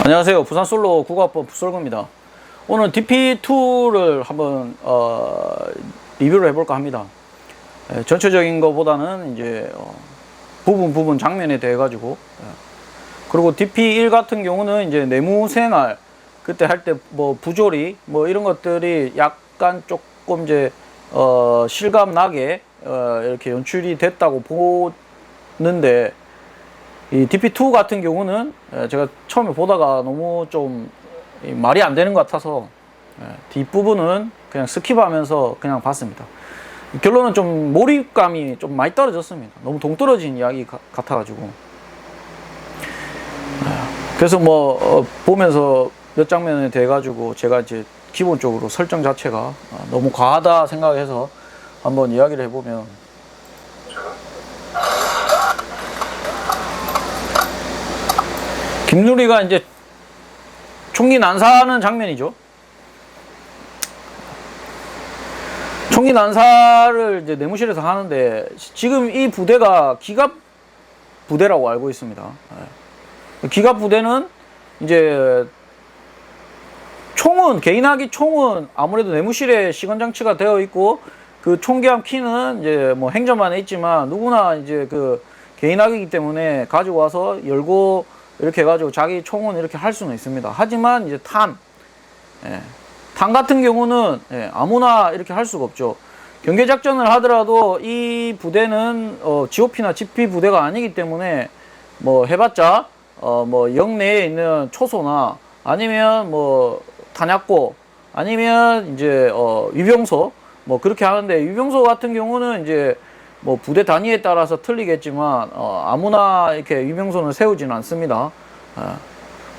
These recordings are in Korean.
안녕하세요. 부산 솔로 국악법 부솔구입니다. 오늘 DP2를 한번 리뷰를 해볼까 합니다. 전체적인 것보다는 이제 부분 장면에 대해 가지고, 그리고 DP1 같은 경우는 이제 내무생활 그때 할 때 뭐 부조리 뭐 이런 것들이 약간 조금 이제 실감 나게 이렇게 연출이 됐다고 보는데, 이 DP2 같은 경우는 제가 처음에 보다가 너무 좀 말이 안 되는 것 같아서 뒷부분은 그냥 스킵하면서 그냥 봤습니다. 결론은 좀 몰입감이 좀 많이 떨어졌습니다. 너무 동떨어진 이야기 같아가지고. 그래서 뭐 보면서 몇 장면에 대해 가지고 제가 이제 기본적으로 설정 자체가 너무 과하다 생각해서 한번 이야기를 해보면, 김누리가 이제 총기 난사하는 장면이죠. 총기 난사를 이제 내무실에서 하는데, 지금 이 부대가 기갑 부대라고 알고 있습니다. 기갑 부대는 이제 총은, 개인화기 총은 아무래도 내무실에 시건장치가 되어 있고, 그 총기함 키는 이제 뭐 행정반에 있지만 누구나 이제 그 개인화기이기 때문에 가지고 와서 열고 이렇게 해가지고 자기 총은 이렇게 할 수는 있습니다. 하지만 이제 탄 같은 경우는 아무나 이렇게 할 수가 없죠. 경계작전을 하더라도 이 부대는 GOP나 GP 부대가 아니기 때문에 뭐 해봤자 뭐 영내에 있는 초소나 아니면 뭐 탄약고 아니면 이제 위병소 뭐 그렇게 하는데, 위병소 같은 경우는 이제 뭐 부대 단위에 따라서 틀리겠지만 아무나 이렇게 위병소는 세우지는 않습니다.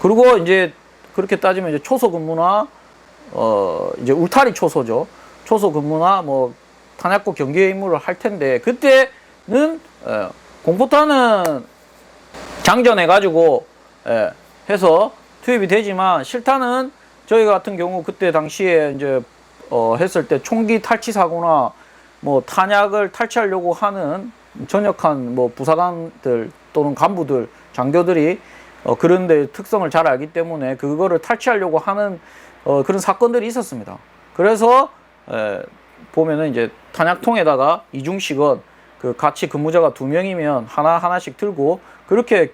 그리고 이제 그렇게 따지면 이제 초소 근무나 이제 울타리 초소죠. 초소 근무나 뭐 탄약고 경계 임무를 할 텐데, 그때는 공포탄은 장전해 가지고 해서 투입이 되지만, 실탄은 저희 같은 경우 그때 당시에 이제 했을 때 총기 탈취 사고나 뭐 탄약을 탈취하려고 하는 전역한 뭐 부사관들 또는 간부들, 장교들이 그런 데 특성을 잘 알기 때문에 그거를 탈취하려고 하는 그런 사건들이 있었습니다. 그래서 보면은 이제 탄약통에다가 이중식은 그 같이 근무자가 2명이면 하나씩 들고 그렇게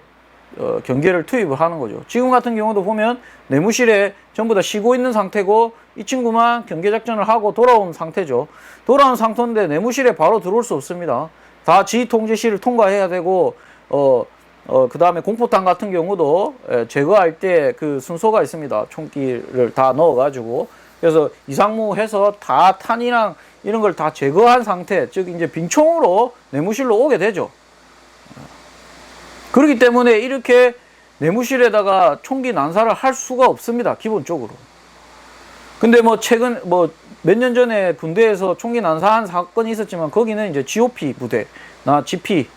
경계를 투입을 하는 거죠. 지금 같은 경우도 보면 내무실에 전부 다 쉬고 있는 상태고, 이 친구만 경계작전을 하고 돌아온 상태죠. 돌아온 상태인데 내무실에 바로 들어올 수 없습니다. 다 지휘통제실을 통과해야 되고, 그 다음에 공포탄 같은 경우도 제거할 때 그 순서가 있습니다. 총기를 다 넣어가지고. 그래서 이상무 해서 다 탄이랑 이런 걸 다 제거한 상태, 즉 이제 빈총으로 내무실로 오게 되죠. 그렇기 때문에 이렇게 내무실에다가 총기 난사를 할 수가 없습니다. 기본적으로. 근데 뭐 최근 뭐 몇 년 전에 군대에서 총기 난사한 사건이 있었지만, 거기는 이제 GOP 부대나 GP,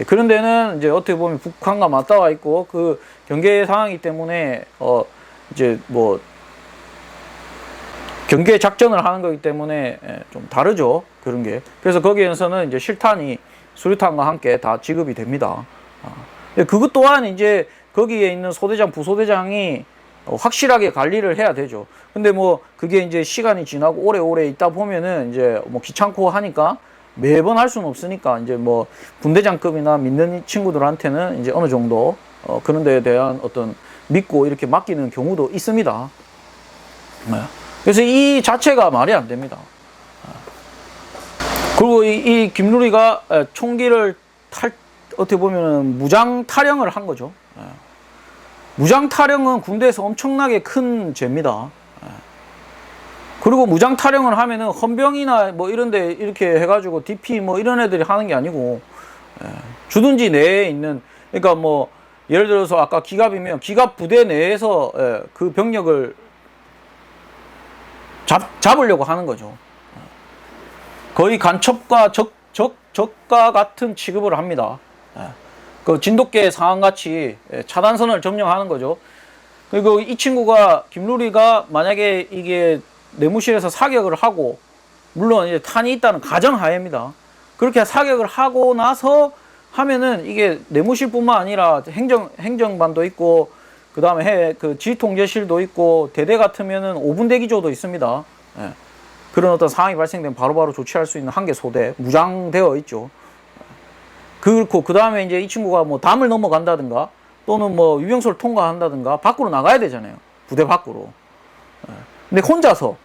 그런 데는 이제 어떻게 보면 북한과 맞닿아 있고 그 경계 상황이기 때문에 이제 뭐 경계 작전을 하는 거기 때문에 좀 다르죠. 그런 게. 그래서 거기에서는 이제 실탄이 수류탄과 함께 다 지급이 됩니다. 그것 또한 이제 거기에 있는 소대장, 부소대장이 확실하게 관리를 해야 되죠. 근데 뭐 그게 이제 시간이 지나고 오래 있다 보면은 이제 뭐 귀찮고 하니까 매번 할 수는 없으니까, 이제 뭐 분대장급이나 믿는 친구들한테는 이제 어느 정도 그런 데에 대한 어떤 믿고 이렇게 맡기는 경우도 있습니다. 그래서 이 자체가 말이 안 됩니다. 그리고 이 김누리가 총기를 어떻게 보면은 무장 탈영을 한 거죠. 무장 탈영은 군대에서 엄청나게 큰 죄입니다. 그리고 무장 탈영을 하면은 헌병이나 뭐 이런데 이렇게 해가지고 DP 뭐 이런 애들이 하는 게 아니고, 주둔지 내에 있는, 그러니까 뭐 예를 들어서 아까 기갑이면 기갑 부대 내에서 그 병력을 잡으려고 하는 거죠. 거의 간첩과 적과 같은 취급을 합니다. 그 진돗개 상황같이 차단선을 점령하는 거죠. 그리고 이 친구가, 김누리가 만약에 이게 내무실에서 사격을 하고, 물론 이제 탄이 있다는 가정하에입니다. 그렇게 사격을 하고 나서 하면은 이게 내무실뿐만 아니라 행정반도 있고 그 다음에 그 지휘통제실도 있고, 대대 같으면은 5분 대기조도 있습니다. 예. 그런 어떤 상황이 발생되면 바로바로 조치할 수 있는 한 개 소대, 무장되어 있죠. 그렇고, 그 다음에 이제 이 친구가 뭐 담을 넘어간다든가, 또는 뭐 유병소를 통과한다든가, 밖으로 나가야 되잖아요. 부대 밖으로. 예. 근데 혼자서.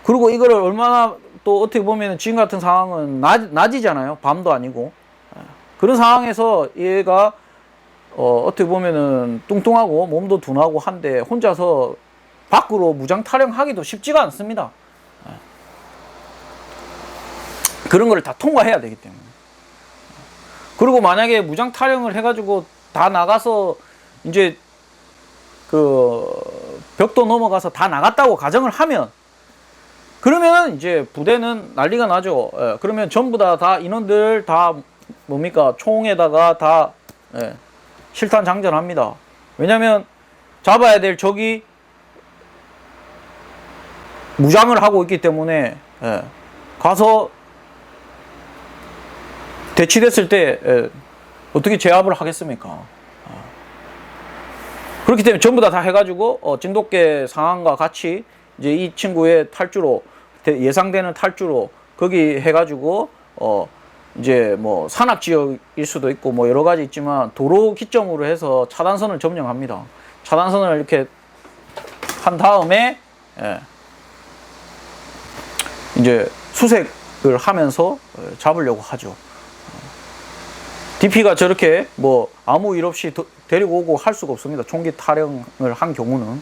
그리고 이거를 얼마나 또 어떻게 보면 지금 같은 상황은 낮이잖아요. 밤도 아니고. 예. 그런 상황에서 얘가 어떻게 보면은 뚱뚱하고 몸도 둔하고 한데 혼자서 밖으로 무장 탈영하기도 쉽지가 않습니다. 예. 그런 거를 다 통과해야 되기 때문에. 그리고 만약에 무장 탈영을 해가지고 다 나가서 이제 그 벽도 넘어가서 다 나갔다고 가정을 하면, 그러면 이제 부대는 난리가 나죠. 예. 그러면 전부 다 인원들 다 뭡니까, 총에다가 다 실탄 장전합니다. 왜냐면 잡아야 될 적이 무장을 하고 있기 때문에 가서 대치됐을 때 어떻게 제압을 하겠습니까? 그렇기 때문에 전부 다 해가지고 진돗개 상황과 같이 이제 이 친구의 탈주로, 예상되는 탈주로 거기 해가지고 이제 뭐 산악 지역일 수도 있고 뭐 여러 가지 있지만, 도로 기점으로 해서 차단선을 점령합니다. 차단선을 이렇게 한 다음에 이제 수색을 하면서 잡으려고 하죠. DP가 저렇게 뭐 아무 일 없이 데리고 오고 할 수가 없습니다. 총기 탈영을 한 경우는.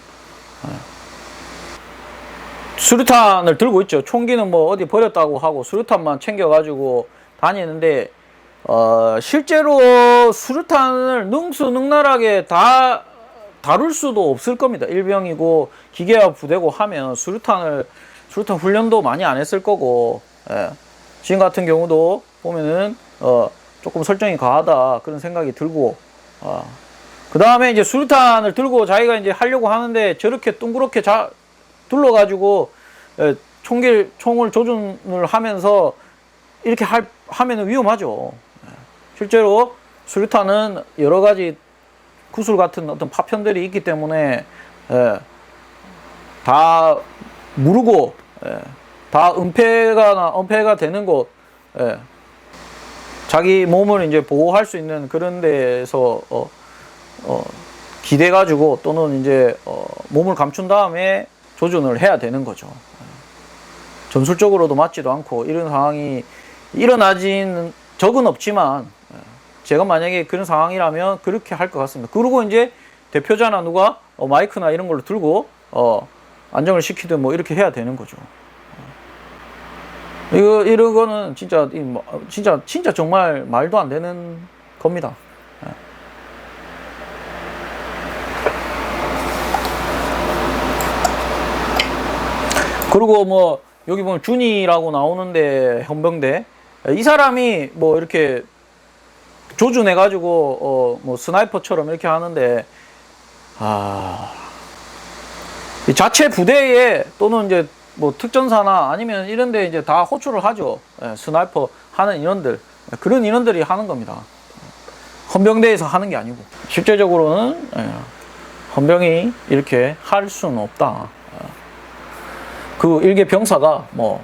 수류탄을 들고 있죠. 총기는 뭐 어디 버렸다고 하고 수류탄만 챙겨가지고 다니는데, 실제로 수류탄을 능수능란하게 다 다룰 수도 없을 겁니다. 일병이고 기계화 부대고 하면 수류탄 훈련도 많이 안 했을 거고, 지금 같은 경우도 보면은 조금 설정이 과하다 그런 생각이 들고, 그 다음에 이제 수류탄을 들고 자기가 이제 하려고 하는데 저렇게 둥그렇게 둘러가지고 총을 조준을 하면서 이렇게 하면 위험하죠. 실제로 수류탄은 여러 가지 구슬 같은 어떤 파편들이 있기 때문에 다 무르고 다 은폐가 되는 곳, 자기 몸을 이제 보호할 수 있는 그런 데서 기대가지고 또는 이제 몸을 감춘 다음에 조준을 해야 되는 거죠. 전술적으로도 맞지도 않고 이런 상황이 일어나진 적은 없지만, 제가 만약에 그런 상황이라면 그렇게 할 것 같습니다. 그리고 이제 대표자나 누가 마이크나 이런 걸로 들고 안정을 시키든 뭐 이렇게 해야 되는 거죠. 이런 거는 진짜 정말 말도 안 되는 겁니다. 그리고 뭐 여기 보면 준이라고 나오는데, 헌병대, 이 사람이 뭐 이렇게 조준해 가지고 뭐 스나이퍼처럼 이렇게 하는데, 이 자체 부대에 또는 이제 뭐 특전사나 아니면 이런 데 이제 다 호출을 하죠. 스나이퍼 하는 인원들, 그런 인원들이 하는 겁니다. 헌병대에서 하는 게 아니고. 실제적으로는 헌병이 이렇게 할 수는 없다. 그 일개 병사가 뭐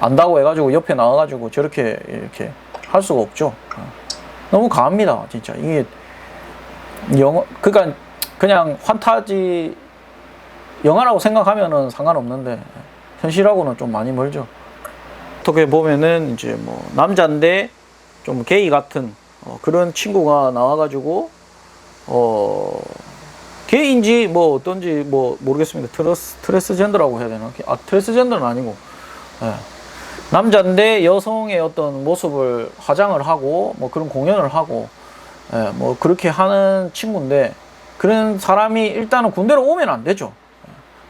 안다고 해가지고 옆에 나와가지고 저렇게 이렇게 할 수가 없죠. 너무 과합니다, 진짜. 이게 그러니까 그냥 환타지 영화라고 생각하면은 상관없는데 현실하고는 좀 많이 멀죠. 어떻게 보면은 이제 뭐 남자인데 좀 게이 같은 그런 친구가 나와가지고 게이인지 뭐 어떤지 뭐 모르겠습니다. 트랜스젠더라고 해야 되나? 트랜스젠더는 아니고, 남자인데 여성의 어떤 모습을 화장을 하고 뭐 그런 공연을 하고 뭐 그렇게 하는 친구인데, 그런 사람이 일단은 군대로 오면 안 되죠.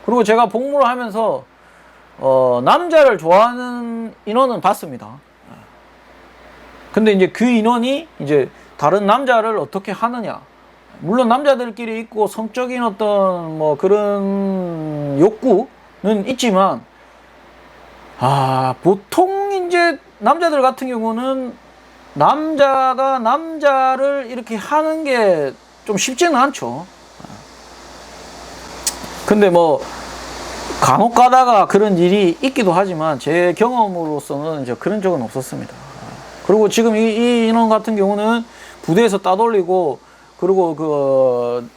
그리고 제가 복무를 하면서 남자를 좋아하는 인원은 봤습니다. 근데 이제 그 인원이 이제 다른 남자를 어떻게 하느냐, 물론 남자들끼리 있고 성적인 어떤 뭐 그런 욕구는 있지만, 보통 이제 남자들 같은 경우는 남자가 남자를 이렇게 하는 게 좀 쉽지는 않죠. 근데 뭐 간혹 가다가 그런 일이 있기도 하지만 제 경험으로서는 이제 그런 적은 없었습니다. 그리고 지금 이 인원 같은 경우는 부대에서 따돌리고, 그리고 그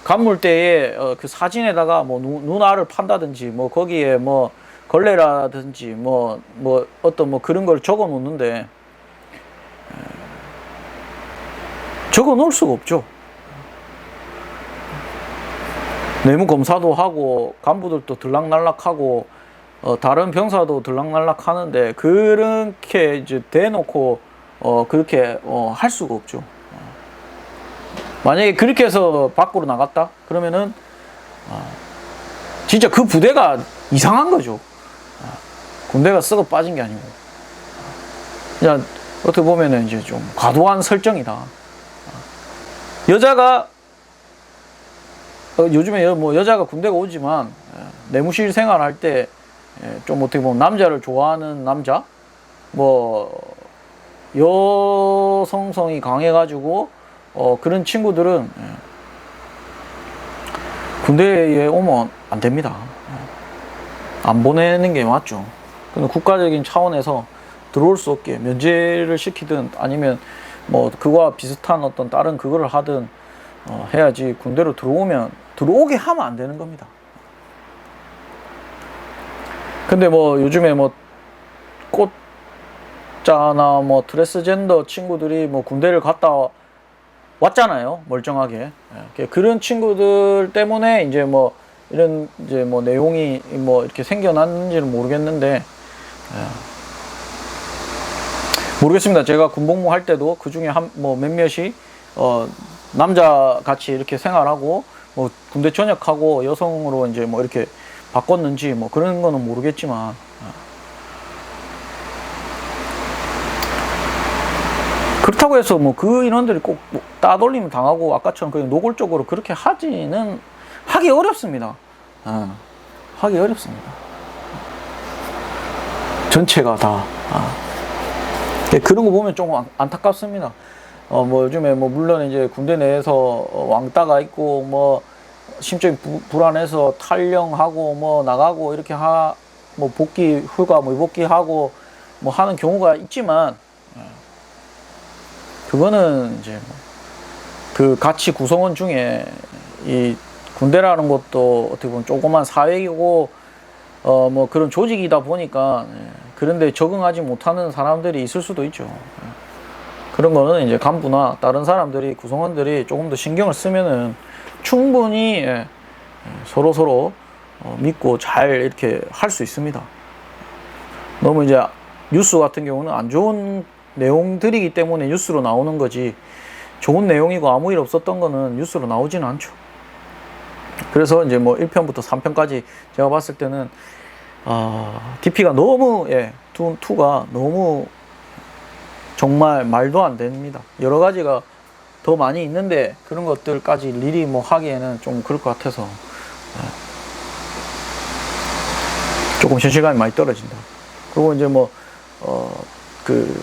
간물대에 그 사진에다가 뭐 눈알을 판다든지 뭐 거기에 뭐 걸레라든지 뭐 어떤 뭐 그런 걸 적어 놓는데 적어 놓을 수가 없죠. 내무 검사도 하고 간부들도 들락날락하고 다른 병사도 들락날락 하는데 그렇게 이제 대놓고 그렇게 할 수가 없죠. 만약에 그렇게 해서 밖으로 나갔다 그러면은 진짜 그 부대가 이상한 거죠. 군대가 썩어 빠진 게 아니고 그냥 어떻게 보면은 이제 좀 과도한 설정이다. 여자가 요즘에 뭐 여자가 군대가 오지만 내무실 생활할 때 좀 어떻게 보면 남자를 좋아하는 남자, 뭐 여성성이 강해가지고 그런 친구들은 군대에 오면 안 됩니다. 안 보내는 게 맞죠. 근데 국가적인 차원에서 들어올 수 없게 면제를 시키든 아니면 뭐 그거와 비슷한 어떤 다른 그거를 하든 해야지, 군대로 들어오게 하면 안 되는 겁니다. 근데 뭐 요즘에 뭐 꽃자나 뭐 트랜스젠더 친구들이 뭐 군대를 갔다 왔잖아요, 멀쩡하게. 그런 친구들 때문에 이제 뭐 이런 이제 뭐 내용이 뭐 이렇게 생겨났는지는 모르겠는데, 모르겠습니다. 제가 군복무 할 때도 그 중에 뭐 몇몇이 남자 같이 이렇게 생활하고 뭐 군대 전역하고 여성으로 이제 뭐 이렇게 바꿨는지 뭐 그런 거는 모르겠지만, 그렇다고 해서 뭐 그 인원들이 꼭 뭐 따돌림 당하고 아까처럼 그냥 노골적으로 그렇게 하기 어렵습니다. 하기 어렵습니다. 전체가 다. 그런 거 보면 좀 안타깝습니다. 뭐 요즘에 뭐 물론 이제 군대 내에서 왕따가 있고 뭐 심적인 불안해서 탈영하고 뭐 나가고 이렇게 뭐 복귀 휴가 뭐 복귀하고 뭐 하는 경우가 있지만, 그거는 이제 그 가치 구성원 중에 이 군대라는 것도 어떻게 보면 조그만 사회이고 뭐 그런 조직이다 보니까 그런데 적응하지 못하는 사람들이 있을 수도 있죠. 그런 거는 이제 간부나 다른 사람들이, 구성원들이 조금 더 신경을 쓰면은 충분히 서로 믿고 잘 이렇게 할 수 있습니다. 너무 이제 뉴스 같은 경우는 안 좋은 내용들이기 때문에 뉴스로 나오는 거지, 좋은 내용이고 아무 일 없었던 거는 뉴스로 나오지는 않죠. 그래서 이제 뭐 1편부터 3편까지 제가 봤을 때는 DP가 너무 2가 너무 정말 말도 안 됩니다. 여러 가지가 더 많이 있는데 그런 것들까지 일일이 뭐 하기에는 좀 그럴 것 같아서 조금 현실감이 많이 떨어진다. 그리고 이제 뭐 그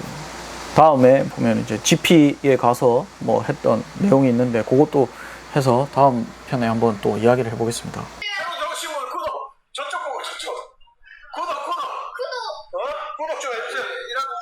다음에 보면 이제 GP에 가서 뭐 했던 내용이 있는데 그것도 해서 다음 편에 한번 또 이야기를 해보겠습니다.